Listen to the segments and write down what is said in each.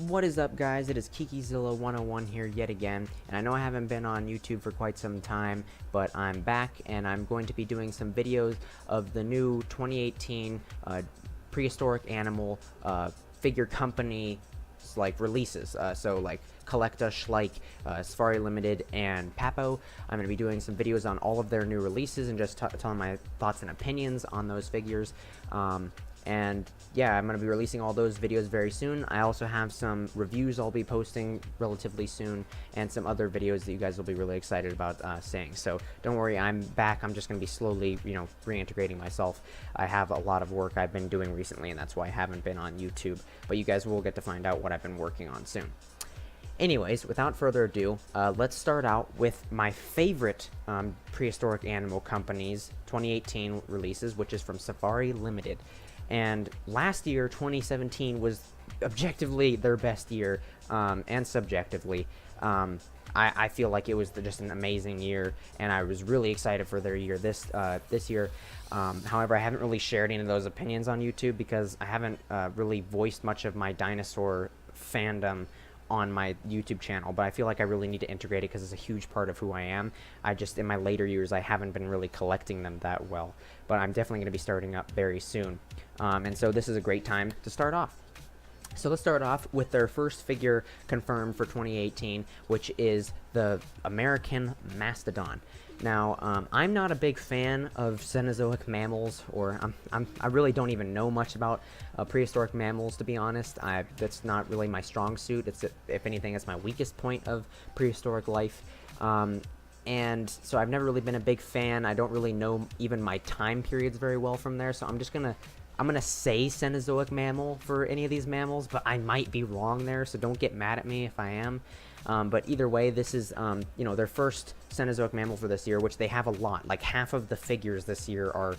What is up, guys? It is Kikizilla 101 here yet again, and I know I haven't been on YouTube for quite some time, but I'm back and I'm going to be doing some videos of the new 2018 Prehistoric Animal figure company releases. So like Collecta, Schleich, Safari Limited, and Papo. I'm going to be doing some videos on all of their new releases and just telling my thoughts and opinions on those figures. And yeah, I'm going to be releasing all those videos very soon. I also have some reviews I'll be posting relatively soon, and some other videos that you guys will be really excited about seeing. So don't worry, I'm back. I'm just going to be slowly, reintegrating myself. I have a lot of work I've been doing recently, and that's why I haven't been on YouTube. But you guys will get to find out what I've been working on soon. Anyways, without further ado, let's start out with my favorite Prehistoric Animal Company's 2018 releases, which is from Safari Limited. And last year, 2017, was objectively their best year, and subjectively. I feel like it was just an amazing year, and I was really excited for their year this year. However, I haven't really shared any of those opinions on YouTube because I haven't really voiced much of my dinosaur fandom on my YouTube channel, but I feel like I really need to integrate it because it's a huge part of who I am. In my later years, I haven't been really collecting them that well, but I'm definitely going to be starting up very soon. And so this is a great time to start off. So let's start off with their first figure confirmed for 2018, which is the American Mastodon. Now, I'm not a big fan of Cenozoic mammals, or I really don't even know much about prehistoric mammals, to be honest. That's not really my strong suit. If anything, it's my weakest point of prehistoric life. And so I've never really been a big fan. I don't really know even my time periods very well from there, so I'm gonna say Cenozoic mammal for any of these mammals, but I might be wrong there, so don't get mad at me if I am. But either way, this is, their first Cenozoic mammal for this year, which they have a lot. Like, half of the figures this year are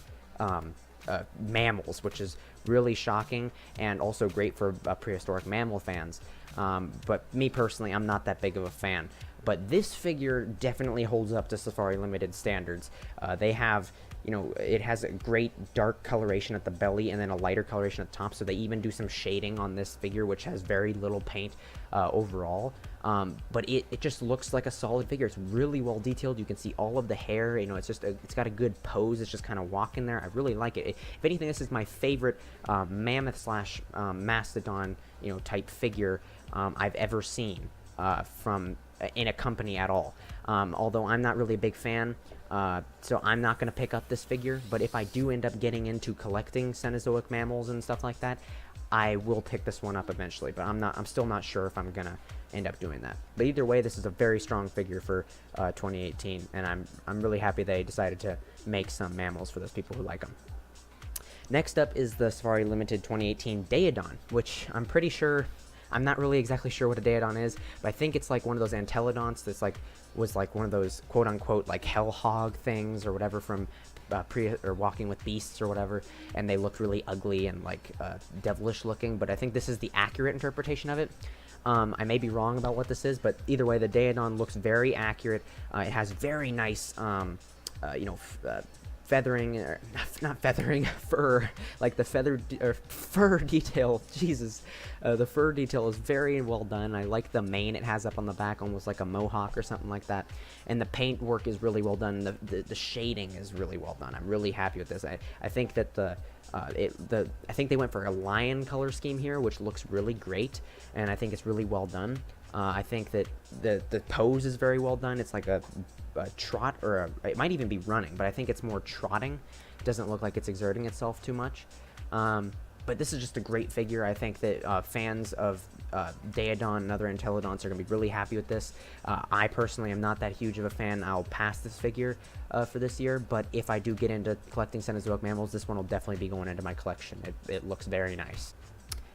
mammals, which is really shocking and also great for prehistoric mammal fans. But me personally, I'm not that big of a fan. But this figure definitely holds up to Safari Limited standards. They have, it has a great dark coloration at the belly and then a lighter coloration at the top, so they even do some shading on this figure, which has very little paint overall. But it just looks like a solid figure. It's really well detailed. You can see all of the hair. It's got a good pose. It's just kind of walking there. I really like it. If anything, this is my favorite mammoth slash mastodon type figure I've ever seen from in a company at all. Although I'm not really a big fan, so I'm not going to pick up this figure, but if I do end up getting into collecting Cenozoic mammals and stuff like that, I will pick this one up eventually, but I'm still not sure if I'm going to end up doing that. But either way, this is a very strong figure for 2018, and I'm really happy they decided to make some mammals for those people who like them. Next up is the Safari Limited 2018 Daeodon, which I'm not really exactly sure what a Daeodon is, but I think it's like one of those Antelodonts that's was one of those quote-unquote like hell hog things or whatever from Walking with Beasts or whatever, and they looked really ugly and devilish looking, but I think this is the accurate interpretation of it. I may be wrong about what this is, but either way, the Daeodon looks very accurate. It has very nice feathering, or not feathering, fur, like the fur detail. Jesus, the fur detail is very well done. I like the mane it has up on the back, almost like a mohawk or something like that. And the paint work is really well done. The shading is really well done. I'm really happy with this. I think that I think they went for a lion color scheme here, which looks really great, and I think it's really well done. I think that the pose is very well done. It's like a trot, or it might even be running, but I think it's more trotting. It doesn't look like it's exerting itself too much. But this is just a great figure. I think that fans of Daeodon and other Antelodonts are going to be really happy with this. I personally am not that huge of a fan. I'll pass this figure for this year, but if I do get into collecting Cenozoic mammals, this one will definitely be going into my collection. It looks very nice.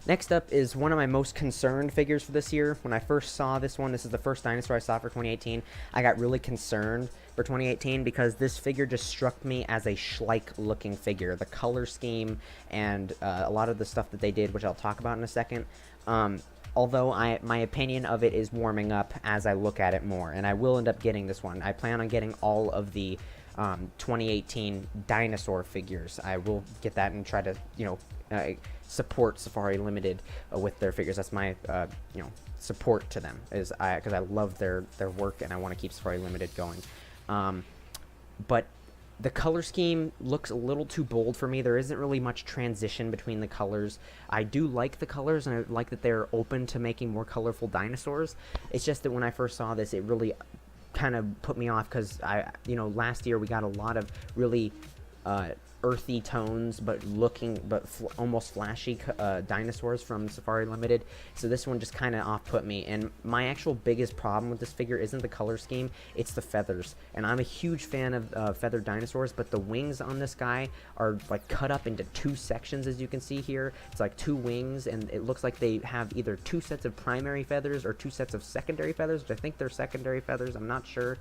Next up is one of my most concerned figures for this year. When I first saw this one, this is the first dinosaur I saw for 2018, I got really concerned for 2018 because this figure just struck me as a Schleich-looking figure. The color scheme and a lot of the stuff that they did, which I'll talk about in a second, although my opinion of it is warming up as I look at it more, and I will end up getting this one. I plan on getting all of the 2018 Dinosaur figures. I will get that and try to, support Safari Limited with their figures. That's my, support to them, is because I love their work and I want to keep Safari Limited going. But the color scheme looks a little too bold for me. There isn't really much transition between the colors. I do like the colors, and I like that they're open to making more colorful dinosaurs. It's just that when I first saw this, it really kind of put me off, because last year we got a lot of really earthy tones, but almost flashy dinosaurs from Safari Limited. So this one just kind of off-put me. And my actual biggest problem with this figure isn't the color scheme, it's the feathers. And I'm a huge fan of feathered dinosaurs, but the wings on this guy are like cut up into two sections, as you can see here. It's like two wings, and it looks like they have either two sets of primary feathers or two sets of secondary feathers, which I think they're secondary feathers, I'm not sure.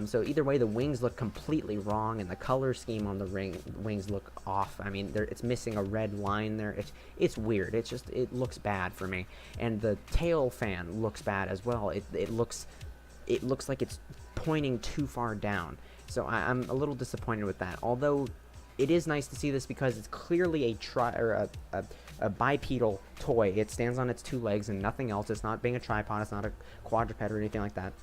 So either way, the wings look completely wrong, and the color scheme on the wings look off. I mean, it's missing a red line there. It's weird. It looks bad for me. And the tail fan looks bad as well. It looks like it's pointing too far down. So I'm a little disappointed with that. Although it is nice to see this, because it's clearly a bipedal toy. It stands on its two legs and nothing else. It's not being a tripod. It's not a quadruped or anything like that.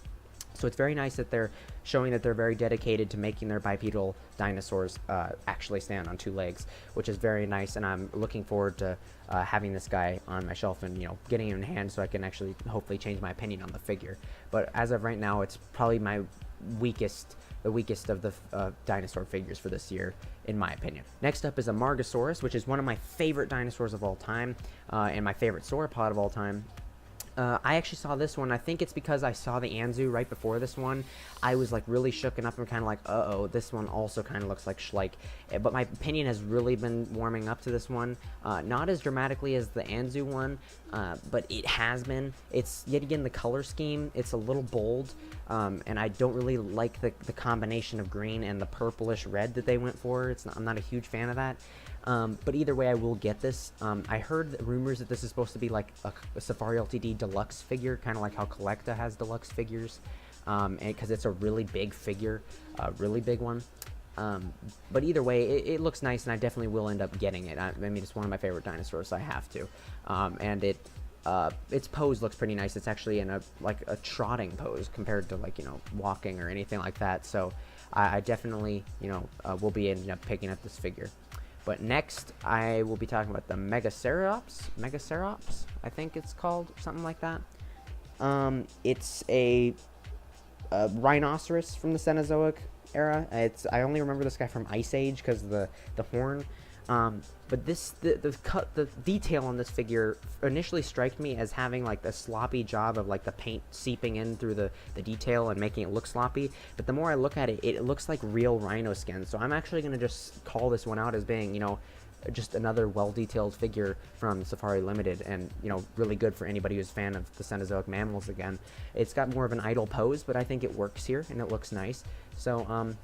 So it's very nice that they're showing that they're very dedicated to making their bipedal dinosaurs actually stand on two legs, which is very nice, and I'm looking forward to having this guy on my shelf and, getting him in hand so I can actually hopefully change my opinion on the figure. But as of right now, it's probably the weakest of the dinosaur figures for this year, in my opinion. Next up is Amargasaurus, which is one of my favorite dinosaurs of all time, and my favorite sauropod of all time. I actually saw this one. I think it's because I saw the Anzu right before this one. I was like really shooken up and kind of like, uh-oh, this one also kind of looks like Schleich. But my opinion has really been warming up to this one. Not as dramatically as the Anzu one, but it has been. It's, yet again, the color scheme. It's a little bold, and I don't really like the combination of green and the purplish red that they went for. I'm not a huge fan of that. But either way, I will get this. I heard rumors that this is supposed to be like a Safari Ltd deluxe figure, kind of like how Collecta has deluxe figures, because it's a really big figure, a really big one. But either way, it looks nice, and I definitely will end up getting it. I mean, it's one of my favorite dinosaurs, so I have to. And its pose looks pretty nice. It's actually in a trotting pose compared to walking or anything like that. So I definitely will be ending up picking up this figure. But next, I will be talking about the Megacerops, I think it's called, something like that. It's a rhinoceros from the Cenozoic era. I only remember this guy from Ice Age because of the horn. But the detail on this figure initially struck me as having like the sloppy job of like the paint seeping in through the detail and making it look sloppy. But the more I look at it, it looks like real rhino skin. So I'm actually gonna just call this one out as being, just another well-detailed figure from Safari Limited, and really good for anybody who's a fan of the Cenozoic mammals again. It's got more of an idle pose, but I think it works here and it looks nice. So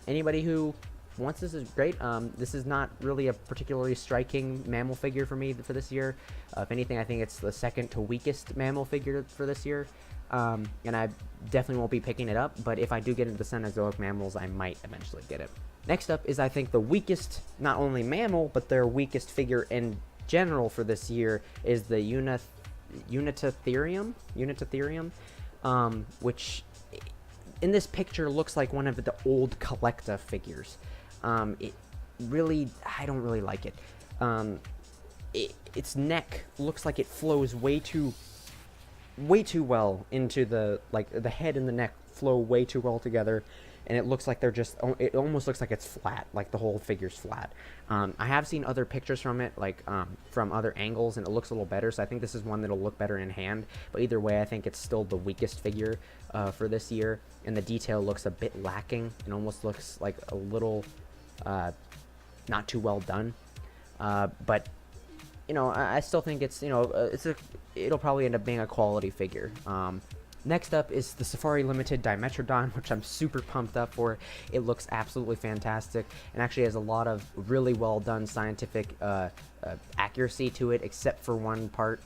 anybody who wants this is great. This is not really a particularly striking mammal figure for me for this year. If anything, I think it's the second to weakest mammal figure for this year. And I definitely won't be picking it up, but if I do get into the Cenozoic mammals, I might eventually get it. Next up is, I think, the weakest, not only mammal, but their weakest figure in general for this year is the Uintatherium, which in this picture looks like one of the old Collecta figures. It really, I don't really like it. Its neck looks like it flows way too well into the head and the neck flow way too well together, and it looks like it almost looks like it's flat, like the whole figure's flat. I have seen other pictures from it, from other angles, and it looks a little better, so I think this is one that'll look better in hand. But either way, I think it's still the weakest figure for this year, and the detail looks a bit lacking. It almost looks like a little not too well done. But I still think it's it'll probably end up being a quality figure. Next up is the Safari Limited Dimetrodon, which I'm super pumped up for. It looks absolutely fantastic, and actually has a lot of really well done scientific accuracy to it, except for one part.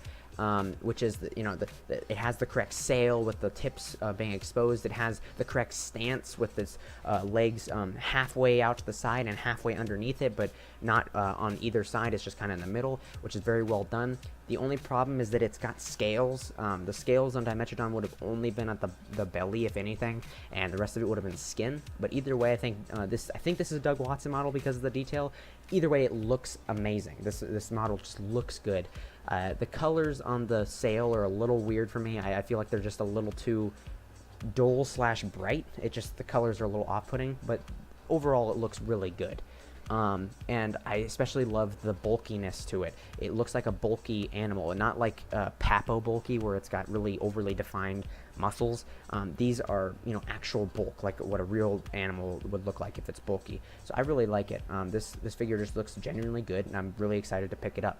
which is it has the correct sail with the tips being exposed. It has the correct stance with its legs halfway out to the side and halfway underneath it, but not on either side. It's just kind of in the middle, which is very well done. The only problem is that it's got scales. The scales on Dimetrodon would have only been at the belly, if anything, and the rest of it would have been skin. But either way, I think this is a Doug Watson model because of the detail. Either way, it looks amazing. This model just looks good. The colors on the sail are a little weird for me. I feel like they're just a little too dull / bright. The colors are a little off-putting, but overall it looks really good. And I especially love the bulkiness to it. It looks like a bulky animal, and not like Papo bulky, where it's got really overly defined muscles. These are, actual bulk, like what a real animal would look like if it's bulky. So I really like it. This figure just looks genuinely good, and I'm really excited to pick it up.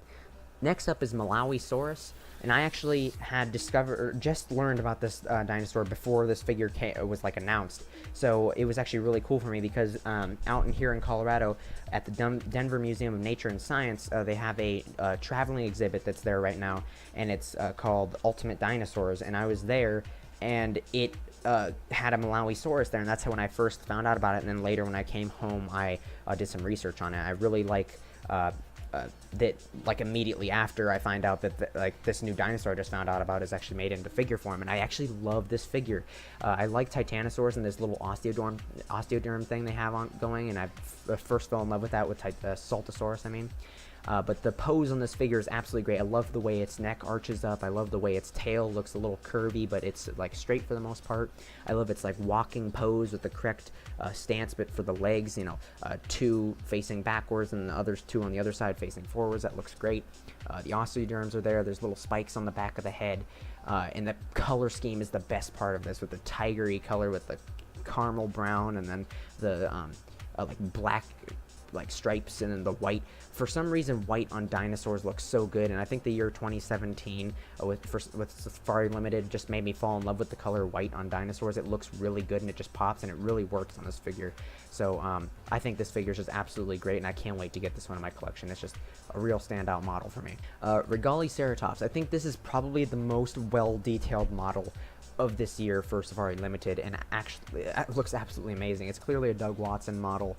Next up is MALAW, and I actually had just learned about this dinosaur before this figure was announced. So it was actually really cool for me because out here in Colorado at the Denver Museum of Nature and Science, they have a traveling exhibit that's there right now, and it's called Ultimate Dinosaurs. And I was there, and it had a MALAW there, and that's how when I first found out about it. And then later when I came home, I did some research on it. I really like that immediately after I find out that this new dinosaur I just found out about is actually made into figure form, and I actually love this figure. I like Titanosaurs and this little osteoderm thing they have going, and I first fell in love with that with Saltosaurus, I mean. But the pose on this figure is absolutely great. I love the way its neck arches up. I love the way its tail looks a little curvy, but it's straight for the most part. I love its walking pose with the correct stance, but for the legs, two facing backwards and the others two on the other side facing forwards. That looks great. The osteoderms are there. There's little spikes on the back of the head, and the color scheme is the best part of this, with the tigery color with the caramel brown, and then the black stripes, and then the white. For some reason, white on dinosaurs looks so good, and I think the year 2017 with Safari Limited just made me fall in love with the color white on dinosaurs. It looks really good, and it just pops, and it really works on this figure. So I think this figure is just absolutely great, and I can't wait to get this one in my collection. It's just a real standout model for me. REGALICERATOPS. I think this is probably the most well-detailed model of this year for Safari Limited, and actually it looks absolutely amazing. It's clearly a Doug Watson model.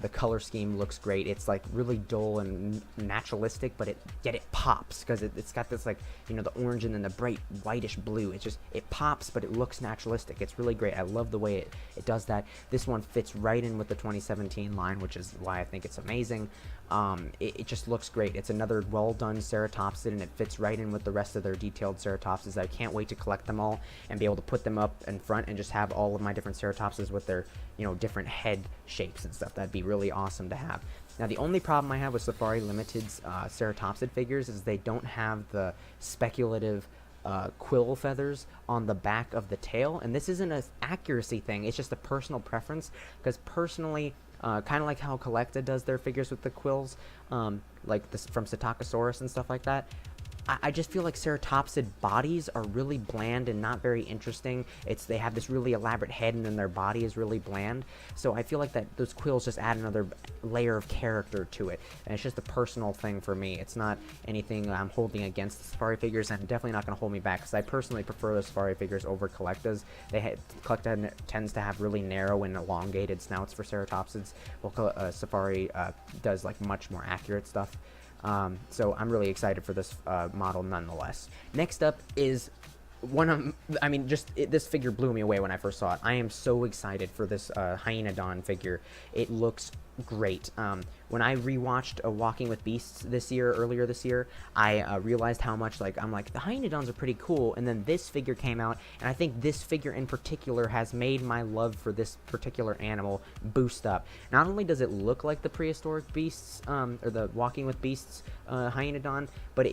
The color scheme looks great. It's really dull and naturalistic, but yet it pops because it's got this the orange and then the bright whitish blue. It pops, but it looks naturalistic. It's really great. I love the way it does that. This one fits right in with the 2017 line, which is why I think it's amazing. It just looks great. It's another well-done ceratopsid, and it fits right in with the rest of their detailed ceratopsids. I can't wait to collect them all and be able to put them up in front and just have all of my different ceratopsids with their, different head shapes and stuff. That'd be really awesome to have. Now, the only problem I have with Safari Limited's ceratopsid figures is they don't have the speculative quill feathers on the back of the tail, and this isn't an accuracy thing. It's just a personal preference, because personally, kind of like how Collecta does their figures with the quills, like this from Psittacosaurus and stuff like that. I just feel like ceratopsid bodies are really bland and not very interesting. They have this really elaborate head, and then their body is really bland. So I feel like those quills just add another layer of character to it. And it's just a personal thing for me. It's not anything I'm holding against the Safari figures, and definitely not going to hold me back, because I personally prefer the Safari figures over Collectas. Collecta tends to have really narrow and elongated snouts for ceratopsids, while Safari does much more accurate stuff. So I'm really excited for this model nonetheless. Next up is this figure blew me away when I first saw it. I am so excited for this Hyaenodon figure. It looks great. When I rewatched Walking with Beasts earlier this year, I realized how much the Hyaenodons are pretty cool, and then this figure came out, and I think this figure in particular has made my love for this particular animal boost up. Not only does it look like the Prehistoric Beasts, or the Walking with Beasts Hyaenodon, but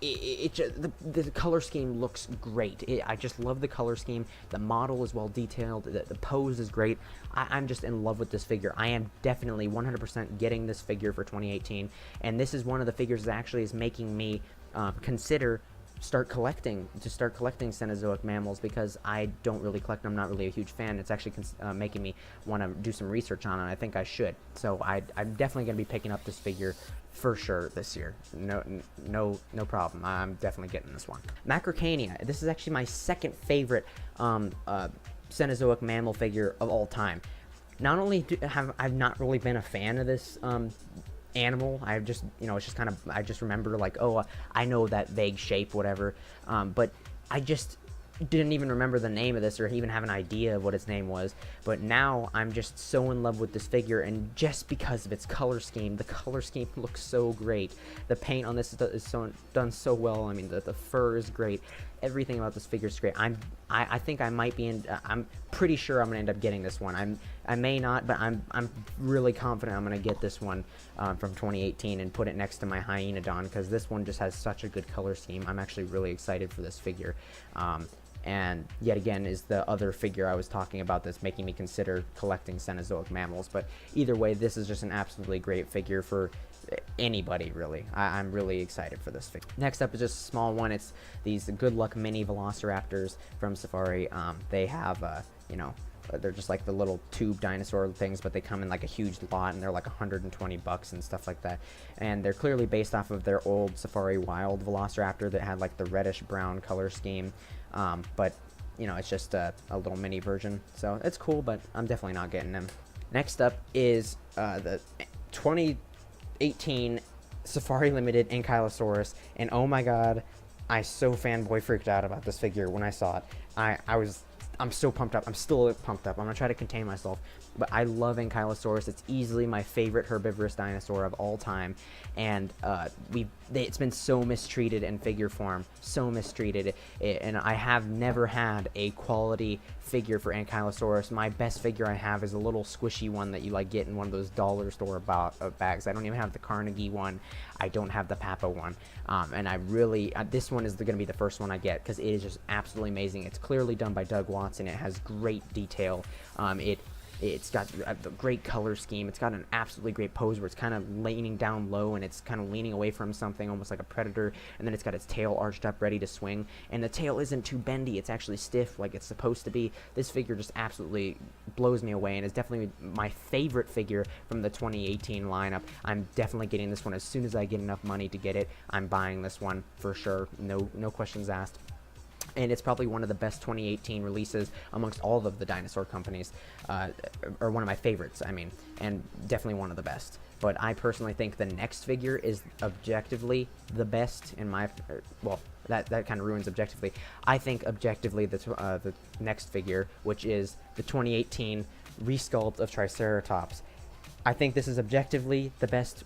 the color scheme looks great. I just love the color scheme. The model is well detailed. The pose is great. I'm just in love with this figure. I am definitely 100% getting this figure for 2018, and this is one of the figures that actually is making me consider start collecting Cenozoic mammals, because I don't really collect them. I'm not really a huge fan. It's actually making me want to do some research on it. I think I should. So I'm definitely going to be picking up this figure for sure this year. No problem. I'm definitely getting this one. Macrocania. This is actually my second favorite Cenozoic mammal figure of all time. Not only have I've not really been a fan of this animal, I've just, it's just kind of, I just remember like, oh, I know that vague shape, whatever, but I just didn't even remember the name of this or even have an idea of what its name was. But now I'm just so in love with this figure, and just because of its color scheme. The color scheme looks so great. The paint on this is done so well. I mean, the fur is great. Everything about this figure is great. I think I might be in. I'm pretty sure I'm gonna end up getting this one. I may not, but I'm really confident I'm gonna get this one from 2018 and put it next to my Hyaenodon, because this one just has such a good color scheme. I'm actually really excited for this figure. And yet again is the other figure I was talking about that's making me consider collecting Cenozoic mammals. But either way, this is just an absolutely great figure for anybody, really. I'm really excited for this figure. Next up is just a small one. It's these Good Luck Mini Velociraptors from Safari. They have, they're just like the little tube dinosaur things, but they come in like a huge lot, and they're like $120 and stuff like that. And they're clearly based off of their old Safari Wild Velociraptor that had like the reddish brown color scheme. But it's just a little mini version, so it's cool, but I'm definitely not getting them. Next up is the 2018 Safari Limited Ankylosaurus, and oh my god, I so fanboy freaked out about this figure when I saw it. I'm so pumped up. I'm still pumped up. I'm gonna try to contain myself, but I love Ankylosaurus. It's easily my favorite herbivorous dinosaur of all time, and it's been so mistreated in figure form, so mistreated, and I have never had a quality figure for Ankylosaurus. My best figure I have is a little squishy one that you like get in one of those dollar store bags. I don't even have the Carnegie one. I don't have the Papa one, and I really this one is going to be the first one I get, because it is just absolutely amazing. It's clearly done by Doug Watson. It has great detail. It's got a great color scheme. It's got an absolutely great pose where it's kind of leaning down low, and it's kind of leaning away from something, almost like a predator, and then it's got its tail arched up ready to swing, and the tail isn't too bendy. It's actually stiff like it's supposed to be. This figure just absolutely blows me away, and is definitely my favorite figure from the 2018 lineup. I'm definitely getting this one as soon as I get enough money to get it. I'm buying this one for sure. No questions asked. And it's probably one of the best 2018 releases amongst all of the dinosaur companies, or one of my favorites, I mean, and definitely one of the best. But I personally think the next figure is objectively the best in my, well, that kind of ruins objectively. I think objectively the next figure, which is the 2018 resculpt of Triceratops. I think this is objectively the best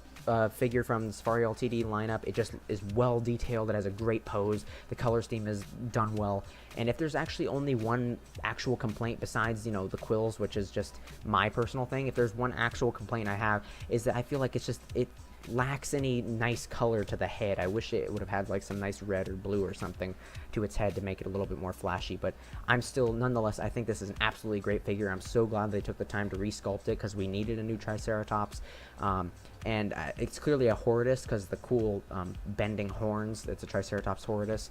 figure from the Safari Ltd lineup. It just is well detailed. It has a great pose. The color scheme is done well. And if there's actually only one actual complaint besides, the quills, which is just my personal thing, if there's one actual complaint I have, is that I feel like it lacks any nice color to the head. I wish it would have had like some nice red or blue or something to its head to make it a little bit more flashy, but I'm still, nonetheless, I think this is an absolutely great figure. I'm so glad they took the time to resculpt it, because we needed a new Triceratops. And it's clearly a Horridus because the cool bending horns. It's a Triceratops Horridus.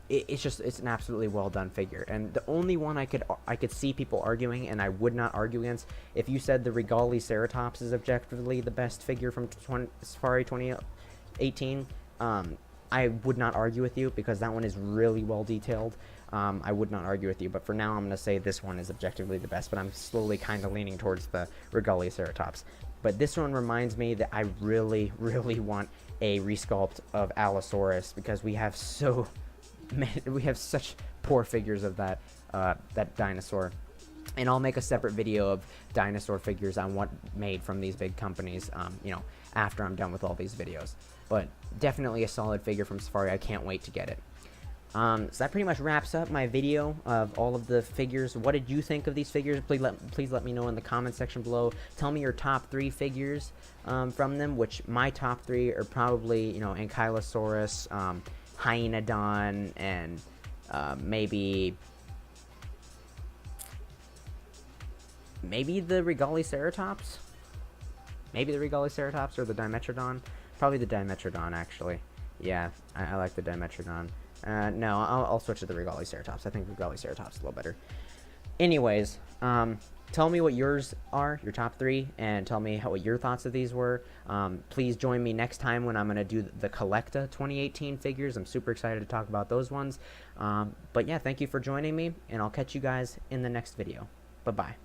It's an absolutely well done figure, and the only one I could see people arguing, and I would not argue against, if you said the Regaliceratops is objectively the best figure from Safari 2018, I would not argue with you, because that one is really well detailed. I would not argue with you, but for now I'm going to say this one is objectively the best, but I'm slowly kind of leaning towards the Regaliceratops. But this one reminds me that I really, really want a resculpt of Allosaurus, because we have such poor figures of that dinosaur. And I'll make a separate video of dinosaur figures I want made from these big companies, after I'm done with all these videos. But definitely a solid figure from Safari. I can't wait to get it. So that pretty much wraps up my video of all of the figures. What did you think of these figures? Please let me know in the comment section below. Tell me your top 3 figures from them, which my top 3 are probably, Ankylosaurus, Hyaenodon, and maybe the Regaliceratops? Maybe the Regaliceratops or the Dimetrodon? Probably the Dimetrodon, actually. Yeah, I like the Dimetrodon. No, I'll switch to the Regaliceratops. I think Regaliceratops is a little better. Anyways, tell me what yours are, your top 3, and tell me what your thoughts of these were. Please join me next time when I'm going to do the Collecta 2018 figures. I'm super excited to talk about those ones. But yeah, thank you for joining me, and I'll catch you guys in the next video. Bye-bye.